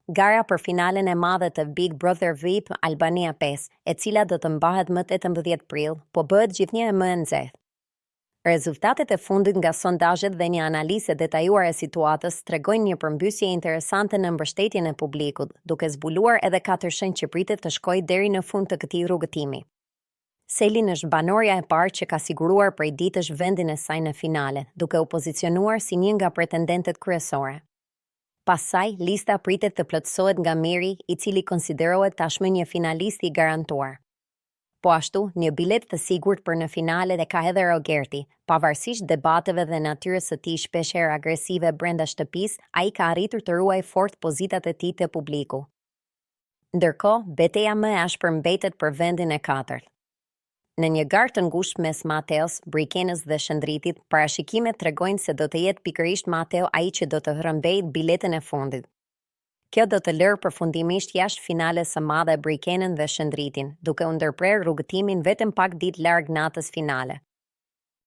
gara për finalen e madhe të Big Brother VIP Albania 5, e cila do të mbahet më 18 prill, po bëhet gjithnjë më e nxehtë. Rezultatet e fundit nga sondazhet dhe një analizë e detajuar e situatës tregojnë një përmbysje interesante në mbështetjen e publikut, duke zbuluar edhe 4 shenjë që pritet të shkojë deri në fund të këtij rrugëtimi. Selin është banorja e parë që ka siguruar prej ditësh vendin e saj në finale, duke u pozicionuar si një nga pretendentet kryesore. Pas saj, lista pritet të plotësohet nga Miri, i cili konsiderohet tashmë një finalist i garantuar. Po ashtu, një bilet të sigurt për në finale dhe ka edhe Rogerti, pavarësisht debateve dhe natyrës së tij shpeshherë agresive brenda shtëpisë, ai ka arritur të ruajë fort pozitat e tij te publiku. Ndërkohë, betejë më e ashpër mbetet për vendin e katërt. Në një garë të ngushtë mes Mateos, Brikenës dhe Shëndritit, parashikimet tregojnë se do të jetë pikërisht Mateo ai që do të rrëmbejë biletën e fundit. Kjo do të lërë përfundimisht jashtë finales së madhe Brikenën dhe Shëndritin, duke u ndërprerë rrugëtimin vetëm pak ditë larg natës finale.